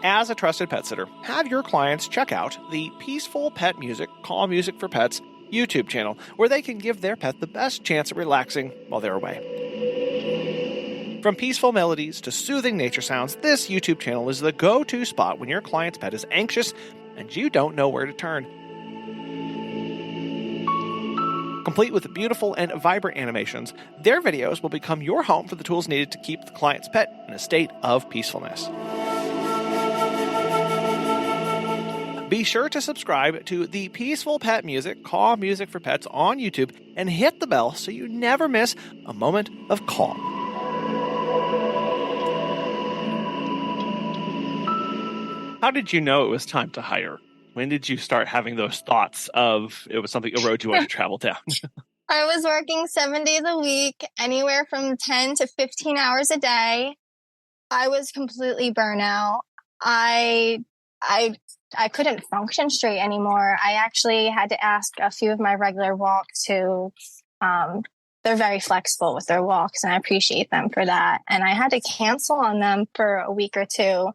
As a trusted pet sitter, have your clients check out the Peaceful Pet Music, Calm Music for Pets YouTube channel, where they can give their pet the best chance at relaxing while they're away. From peaceful melodies to soothing nature sounds, this YouTube channel is the go-to spot when your client's pet is anxious and you don't know where to turn. Complete with beautiful and vibrant animations, their videos will become your home for the tools needed to keep the client's pet in a state of peacefulness. Be sure to subscribe to the Peaceful Pet Music, Calm Music for Pets on YouTube and hit the bell so you never miss a moment of calm. How did you know it was time to hire? When did you start having those thoughts of it was something, a road you wanted to travel down? I was working 7 days a week, anywhere from 10 to 15 hours a day. I was completely burnout. I couldn't function straight anymore. I actually had to ask a few of my regular walks to, they're very flexible with their walks, and I appreciate them for that. And I had to cancel on them for a week or two.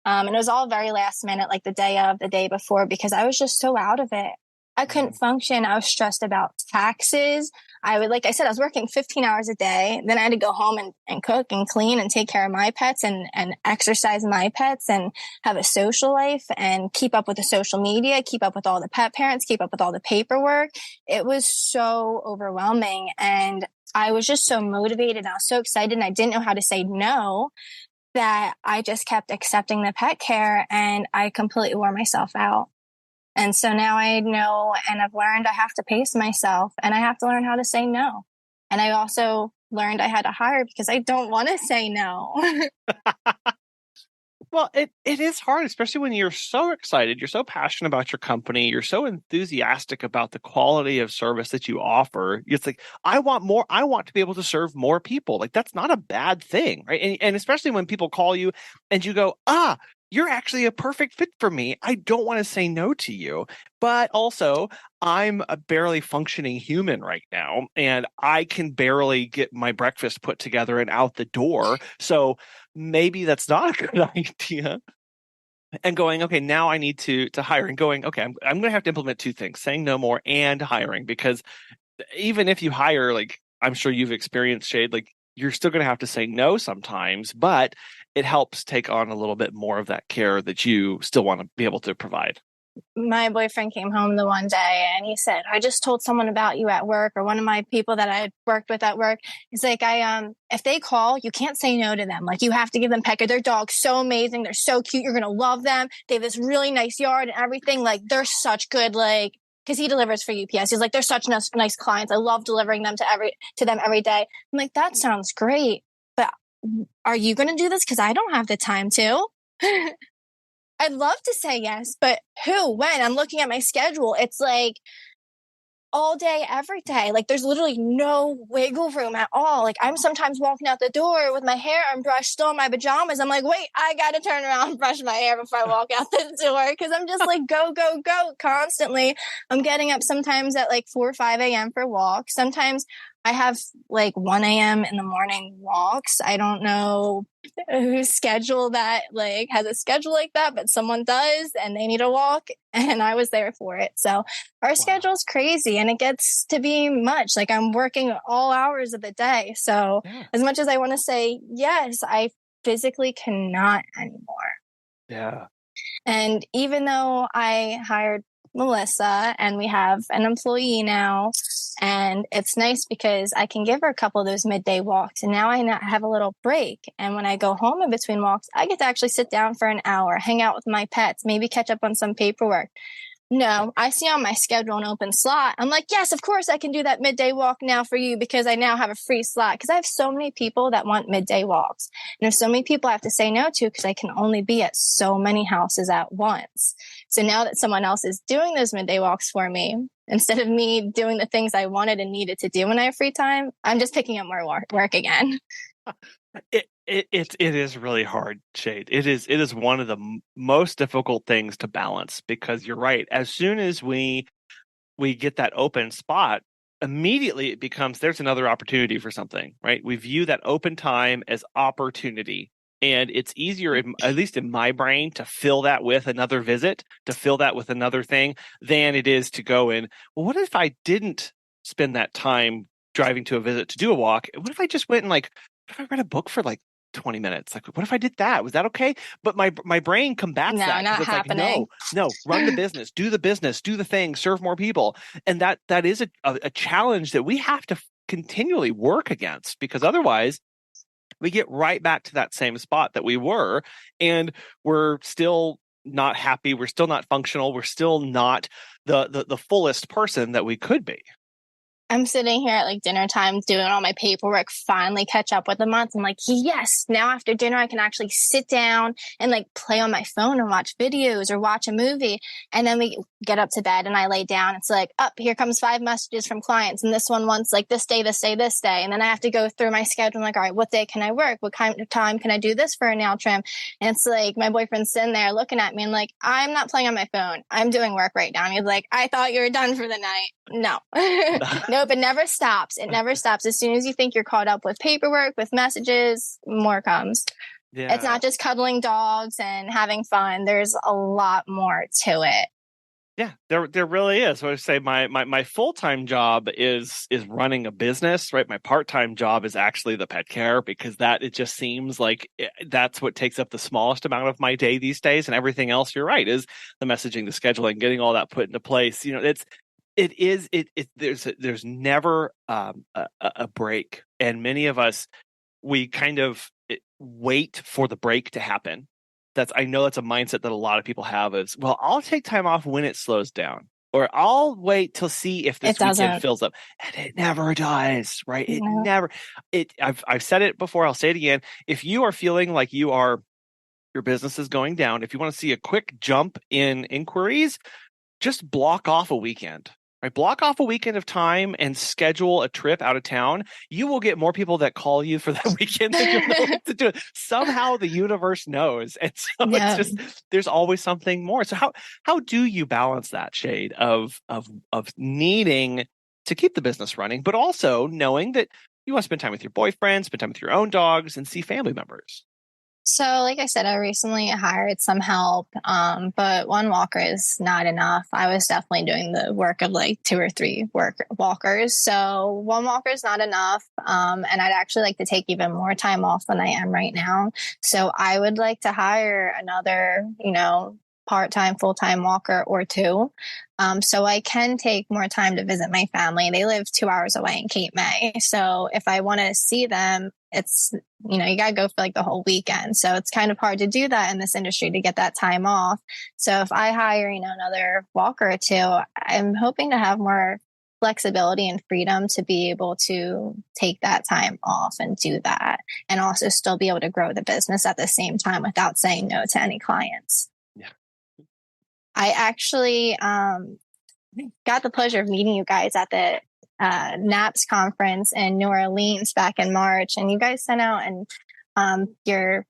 And it was all very last minute, like the day of, the day before, because I was just so out of it. I couldn't function. I was stressed about taxes. Like I said, I was working 15 hours a day. Then I had to go home and cook and clean and take care of my pets and exercise my pets and have a social life and keep up with the social media, keep up with all the pet parents, keep up with all the paperwork. It was so overwhelming. And I was just so motivated. I was so excited and I didn't know how to say no that I just kept accepting the pet care and I completely wore myself out. And so now I know and I've learned I have to pace myself and I have to learn how to say no. And I also learned I had to hire because I don't want to say no. Well, it is hard, especially when you're so excited, you're so passionate about your company, you're so enthusiastic about the quality of service that you offer. It's like, I want more. I want to be able to serve more people. Like, that's not a bad thing, right? And especially when people call you and you go, you're actually a perfect fit for me. I don't want to say no to you, but also I'm a barely functioning human right now, and I can barely get my breakfast put together and out the door. So maybe that's not a good idea. And going, okay, now I need to hire, and going, okay, I'm going to have to implement two things: saying no more and hiring, because even if you hire, like I'm sure you've experienced, Shade, like you're still going to have to say no sometimes, but it helps take on a little bit more of that care that you still want to be able to provide. My boyfriend came home the one day and he said, I just told someone about you at work, or one of my people that I had worked with at work. He's like, if they call, you can't say no to them. Like, you have to give them pet care. Their dog's so amazing. They're so cute. You're going to love them. They have this really nice yard and everything. Like, they're such good, like, because he delivers for UPS. He's like, they're such nice clients. I love delivering them to them every day. I'm like, that sounds great, but are you going to do this? Because I don't have the time to. I'd love to say yes, but who, when? I'm looking at my schedule. It's like all day, every day. Like there's literally no wiggle room at all. Like I'm sometimes walking out the door with my hair unbrushed, still in my pajamas. I'm like, wait, I got to turn around and brush my hair before I walk out the door. Because I'm just like, go, go, go constantly. I'm getting up sometimes at like 4 or 5 a.m. for walks. Sometimes I have like 1 a.m. in the morning walks. I don't know whose schedule that like has a schedule like that, but someone does and they need a walk and I was there for it. So our schedule is crazy and it gets to be much. Like I'm working all hours of the day. So as much as I want to say yes, I physically cannot anymore. Yeah. And even though I hired Melissa and we have an employee now, and it's nice because I can give her a couple of those midday walks and now I have a little break. And when I go home in between walks, I get to actually sit down for an hour, hang out with my pets, maybe catch up on some paperwork. No, I see on my schedule an open slot. I'm like, yes, of course I can do that midday walk now for you because I now have a free slot. Because I have so many people that want midday walks. And there's so many people I have to say no to because I can only be at so many houses at once. So now that someone else is doing those midday walks for me, instead of me doing the things I wanted and needed to do when I have free time, I'm just picking up more work again. It is really hard, Shade. It is one of the most difficult things to balance because you're right. As soon as we get that open spot, immediately it becomes there's another opportunity for something, right? We view that open time as opportunity. And it's easier, at least in my brain, to fill that with another visit, to fill that with another thing, than it is to go in, well, what if I didn't spend that time driving to a visit to do a walk? What if I just went and what if I read a book for 20 minutes? Like, what if I did that? Was that okay? But my brain combats no, that. Not it's happening. No, run the business, do the thing, serve more people. And that is a challenge that we have to continually work against because otherwise we get right back to that same spot that we were, and we're still not happy. We're still not functional. We're still not the fullest person that we could be. I'm sitting here at dinner time doing all my paperwork, finally catch up with the month. I'm like, yes, now after dinner, I can actually sit down and play on my phone and watch videos or watch a movie. And then we get up to bed and I lay down. It's here comes 5 messages from clients. And this one wants this day, this day, this day. And then I have to go through my schedule. I'm all right, what day can I work? What kind of time can I do this for a nail trim? And it's my boyfriend's sitting there looking at me and I'm not playing on my phone. I'm doing work right now. And he's like, I thought you were done for the night. No. Nope, it never stops. It never stops. As soon as you think you're caught up with paperwork, with messages, more comes. Yeah. It's not just cuddling dogs and having fun. There's a lot more to it. Yeah, there really is. So I say my full-time job is running a business, right? My part-time job is actually the pet care because it just seems like that's what takes up the smallest amount of my day these days. And everything else, you're right, is the messaging, the scheduling, getting all that put into place. There's never a break, and many of us we kind of wait for the break to happen. I know that's a mindset that a lot of people have is, well, I'll take time off when it slows down, or I'll wait till see if this weekend fills up, and it never does, right? It never. I've said it before. I'll say it again. If you are feeling like your business is going down, if you want to see a quick jump in inquiries, just block off a weekend. Right, block off a weekend of time and schedule a trip out of town. You will get more people that call you for that weekend than you'll know what to do. Somehow the universe knows. And so it's just, there's always something more. So how do you balance that, Shade, of needing to keep the business running, but also knowing that you want to spend time with your boyfriend, spend time with your own dogs, and see family members? So, like I said, I recently hired some help, but one walker is not enough. I was definitely doing the work of 2 or 3 walkers. So one walker is not enough. And I'd actually like to take even more time off than I am right now. So I would like to hire another, part-time, full-time walker or two. So I can take more time to visit my family. They live 2 hours away in Cape May. So if I want to see them, it's, you got to go for like the whole weekend. So it's kind of hard to do that in this industry to get that time off. So if I hire, another walker or two, I'm hoping to have more flexibility and freedom to be able to take that time off and do that, and also still be able to grow the business at the same time without saying no to any clients. Yeah. I actually got the pleasure of meeting you guys at the NAPS conference in New Orleans back in March, and you guys sent out your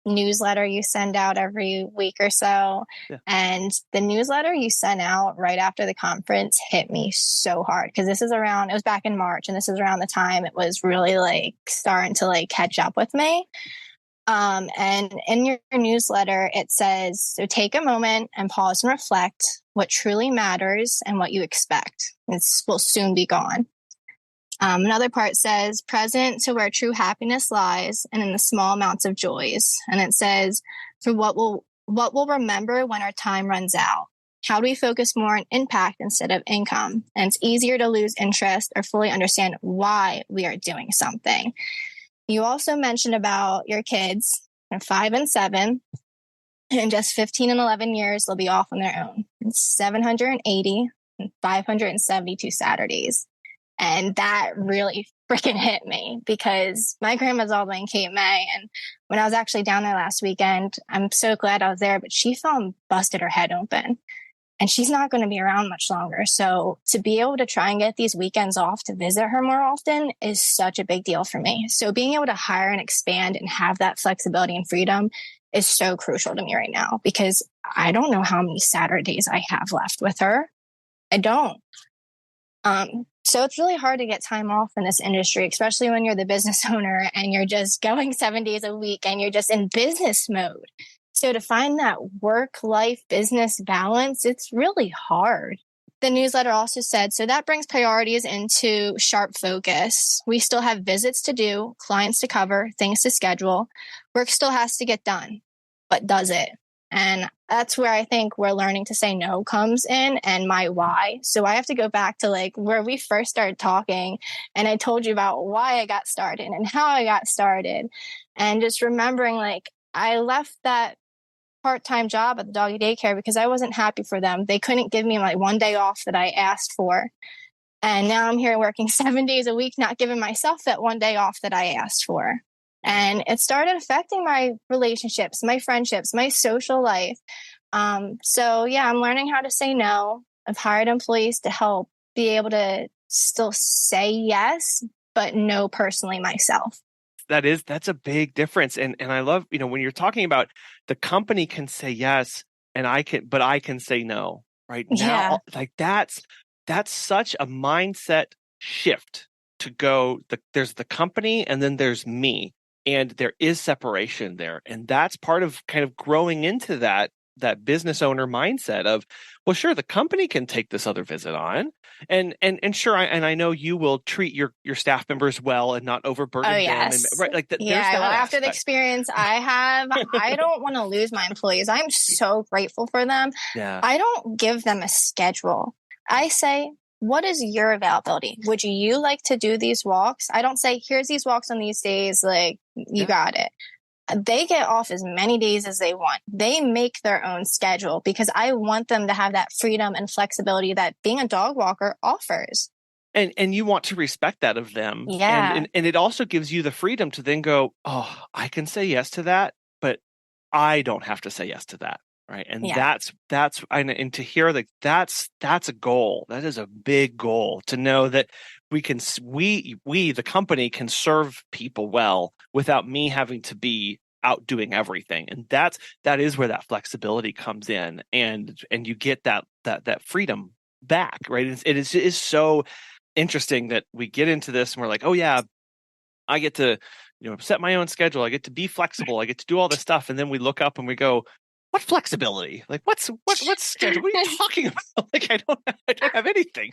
newsletter you send out every week or so. Yeah. And the newsletter you sent out right after the conference hit me so hard because it was back in March, and this is around the time it was really like starting to like catch up with me. And in your newsletter, it says, so take a moment and pause and reflect what truly matters and what you expect. This will soon be gone. Another part says present to where true happiness lies and in the small amounts of joys. And it says, for what we'll remember when our time runs out. How do we focus more on impact instead of income? And it's easier to lose interest or fully understand why we are doing something. You also mentioned about your kids, 5 and 7. In just 15 and 11 years, they'll be off on their own. It's 780 and 572 Saturdays. And that really freaking hit me because my grandma's all the way in Cape May. And when I was actually down there last weekend, I'm so glad I was there, but she fell and busted her head open. And she's not going to be around much longer. So to be able to try and get these weekends off to visit her more often is such a big deal for me. So being able to hire and expand and have that flexibility and freedom is so crucial to me right now because I don't know how many Saturdays I have left with her. I don't. So it's really hard to get time off in this industry, especially when you're the business owner and you're just going 7 days a week and you're just in business mode. So to find that work-life business balance, it's really hard. The newsletter also said, so that brings priorities into sharp focus. We still have visits to do, clients to cover, things to schedule. Work still has to get done, but does it? And that's where I think we're learning to say no comes in and my why. So I have to go back to like where we first started talking and I told you about why I got started and how I got started. And just remembering like I left that part-time job at the doggy daycare because I wasn't happy for them. They couldn't give me my 1 day off that I asked for. And now I'm here working 7 days a week, not giving myself that 1 day off that I asked for. And it started affecting my relationships, my friendships, my social life. So yeah, I'm learning how to say no. I've hired employees to help be able to still say yes, but no personally myself. That's a big difference. And I love, when you're talking about the company can say yes and I can say no right now. Yeah. Like that's such a mindset shift to go, there's the company and then there's me. And there is separation there. And that's part of kind of growing into that business owner mindset of, well, sure, the company can take this other visit on. And sure, I know you will treat your staff members well and not overburden them. Yes. And, right, like yeah. Well, after the experience I have, I don't want to lose my employees. I'm so grateful for them. Yeah. I don't give them a schedule. I say, what is your availability? Would you like to do these walks? I don't say, here's these walks on these days. Like, you got it. They get off as many days as they want. They make their own schedule because I want them to have that freedom and flexibility that being a dog walker offers. And you want to respect that of them. Yeah. And it also gives you the freedom to then go, oh, I can say yes to that, but I don't have to say yes to that. Right. And that's and to hear that that's a goal. That is a big goal to know that we the company can serve people well without me having to be out doing everything. And that is where that flexibility comes in and you get that freedom back. Right. It is so interesting that we get into this and we're like, oh yeah, I get to, set my own schedule. I get to be flexible. I get to do all this stuff. And then we look up and we go, what flexibility? Like what's schedule? What are you talking about? Like I don't have anything.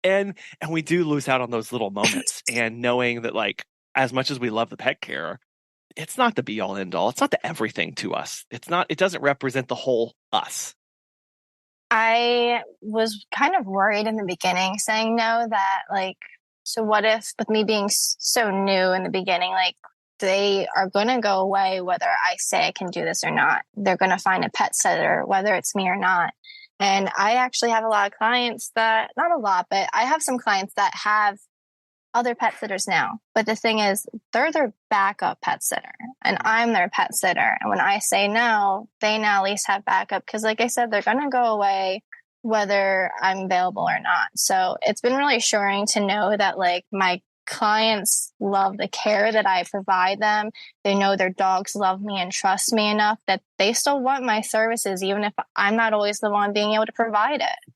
And we do lose out on those little moments and knowing that like as much as we love the pet care, it's not the be all end all. It's not the everything to us. It doesn't represent the whole us. I was kind of worried in the beginning saying no that like, so what if with me being so new in the beginning, like they are going to go away whether I say I can do this or not. They're going to find a pet sitter, whether it's me or not. And I actually have a lot of clients that, not a lot, but I have some clients that have other pet sitters now. But the thing is, they're their backup pet sitter and I'm their pet sitter. And when I say no, they now at least have backup because, like I said, they're going to go away whether I'm available or not. So it's been really assuring to know that like my clients love the care that I provide them. They know their dogs love me and trust me enough that they still want my services, even if I'm not always the one being able to provide it.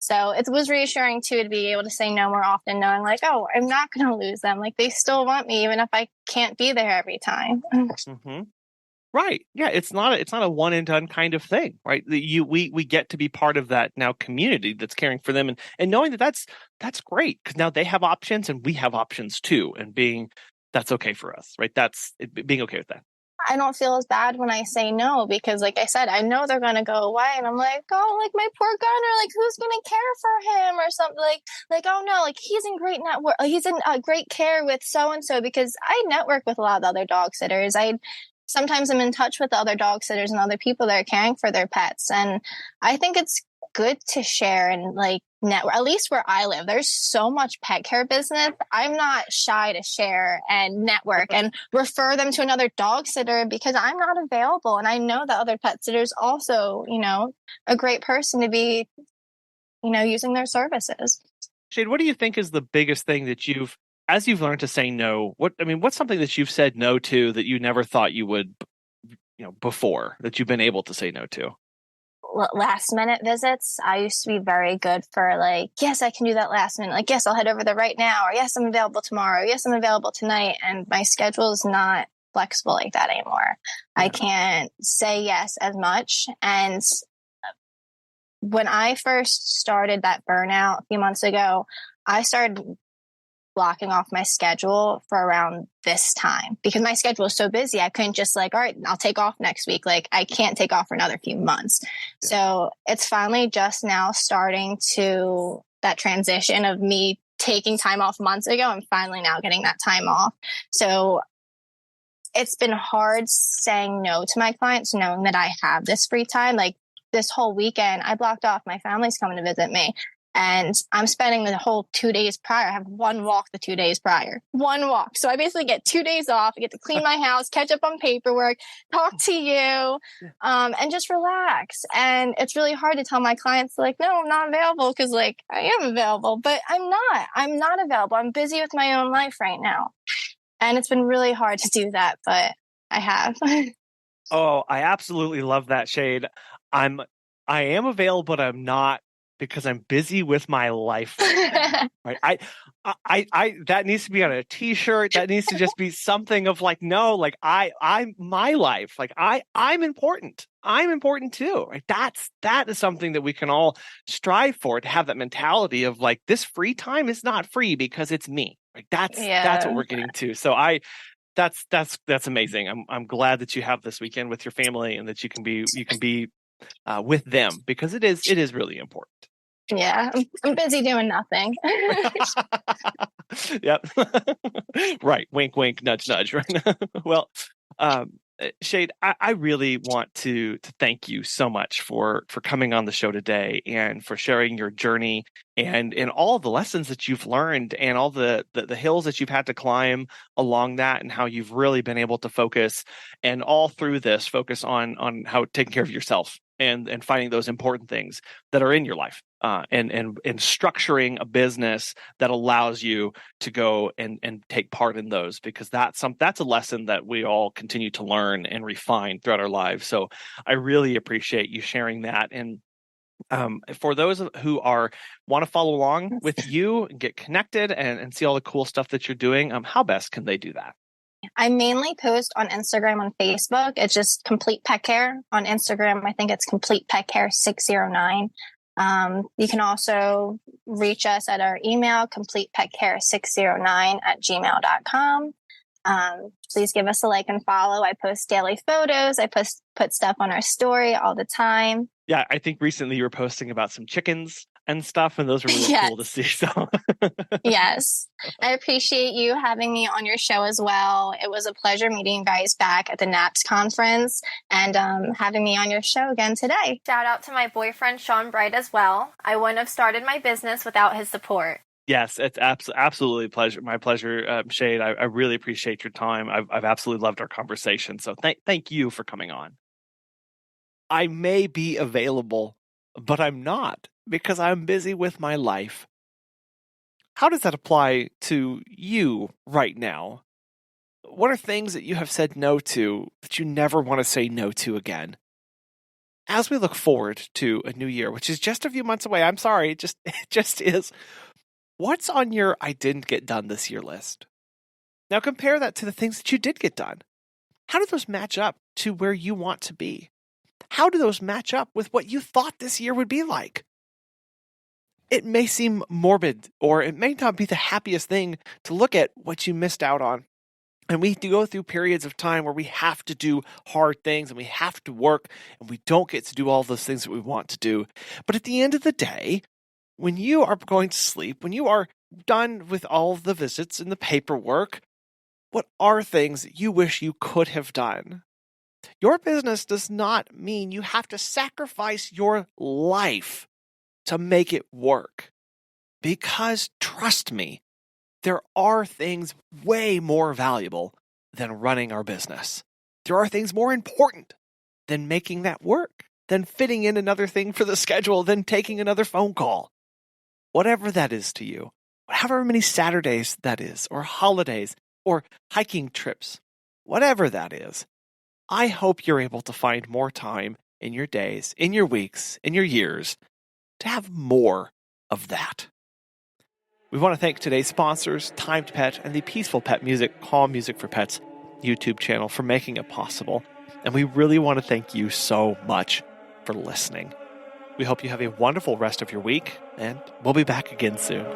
So it was reassuring too to be able to say no more often, knowing like, oh, I'm not going to lose them. Like they still want me, even if I can't be there every time. Mm-hmm. Right. Yeah. It's not a one and done kind of thing, right? We get to be part of that now community that's caring for them and knowing that that's great because now they have options and we have options too. And that's okay for us, right? Being okay with that. I don't feel as bad when I say no because, like I said, I know they're going to go away, and I'm like, oh, like my poor Gunner, like who's going to care for him or something? Like oh no, like he's in great network, he's in great care with so and so because I network with a lot of other dog sitters. Sometimes I'm in touch with the other dog sitters and other people that are caring for their pets, and I think it's good to share and like network. At least where I live, there's so much pet care business. I'm not shy to share and network and refer them to another dog sitter because I'm not available. And I know that other pet sitters also, a great person to be, using their services. Shade, what do you think is the biggest thing that as you've learned to say no, what's something that you've said no to that you never thought you would, before that you've been able to say no to? Last minute visits. I used to be very good for like, yes, I can do that last minute. Like, yes, I'll head over there right now. Or yes, I'm available tomorrow. Yes, I'm available tonight. And my schedule is not flexible like that anymore. Yeah. I can't say yes as much. And when I first started that burnout a few months ago, I started blocking off my schedule for around this time because my schedule is so busy. I couldn't just like, all right, I'll take off next week. Like I can't take off for another few months. Yeah. So it's finally just now starting to that transition of me taking time off months ago and finally now getting that time off. So it's been hard saying no to my clients, knowing that I have this free time. Like this whole weekend, I blocked off. My family's coming to visit me. And I'm spending the whole 2 days prior. I have one walk the 2 days prior. One walk. So I basically get 2 days off. I get to clean my house, catch up on paperwork, talk to you, and just relax. And it's really hard to tell my clients, like, no, I'm not available because, like, I am available. But I'm not. I'm not available. I'm busy with my own life right now. And it's been really hard to do that, but I have. Oh, I absolutely love that, Shade. I am available, but I'm not because I'm busy with my life. Right? I that needs to be on a t-shirt. That needs to just be something of like, no, like I'm my life. Like I'm important. I'm important too. Right? That is something that we can all strive for, to have that mentality of like, this free time is not free because it's me. Right? That's what we're getting to. So that's amazing. I'm glad that you have this weekend with your family and that you can be with them because it is really important. Yeah, I'm busy doing nothing. Yep. Right. Wink, wink, nudge, nudge. Right. Well, Shade, I really want to thank you so much for coming on the show today and for sharing your journey and all the lessons that you've learned and all the hills that you've had to climb along that, and how you've really been able to focus and all through this focus on how taking care of yourself and finding those important things that are in your life, and structuring a business that allows you to go and take part in those, because that's a lesson that we all continue to learn and refine throughout our lives. So I really appreciate you sharing that. And for those who want to follow along with you and get connected and see all the cool stuff that you're doing, how best can they do that? I mainly post on Instagram and Facebook. It's just Complete Pet Care. On Instagram, I think it's Complete Pet Care 609. You can also reach us at our email, completepetcare609@gmail.com. Please give us a like and follow. I post daily photos. I put stuff on our story all the time. Yeah, I think recently you were posting about some chickens and stuff, and those were really Yes. cool to see. So Yes. I appreciate you having me on your show as well. It was a pleasure meeting you guys back at the NAPS conference and having me on your show again today. Shout out to my boyfriend, Sean Bright, as well. I wouldn't have started my business without his support. Yes, it's absolutely my pleasure, Shade. I really appreciate your time. I've absolutely loved our conversation. So thank you for coming on. I may be available, but I'm not because I'm busy with my life. How does that apply to you right now? What are things that you have said no to that you never want to say no to again? As we look forward to a new year, which is just a few months away, I'm sorry, it just is. What's on your I didn't get done this year list? Now compare that to the things that you did get done. How do those match up to where you want to be? How do those match up with what you thought this year would be like? It may seem morbid, or it may not be the happiest thing to look at what you missed out on. And we go through periods of time where we have to do hard things and we have to work and we don't get to do all those things that we want to do. But at the end of the day, when you are going to sleep, when you are done with all of the visits and the paperwork, what are things that you wish you could have done? Your business does not mean you have to sacrifice your life to make it work. Because trust me, there are things way more valuable than running our business. There are things more important than making that work, than fitting in another thing for the schedule, than taking another phone call. Whatever that is to you, however many Saturdays that is, or holidays, or hiking trips, whatever that is, I hope you're able to find more time in your days, in your weeks, in your years, to have more of that. We want to thank today's sponsors, Time to Pet and the Peaceful Pet Music, Calm Music for Pets YouTube channel for making it possible. And we really want to thank you so much for listening. We hope you have a wonderful rest of your week, and we'll be back again soon.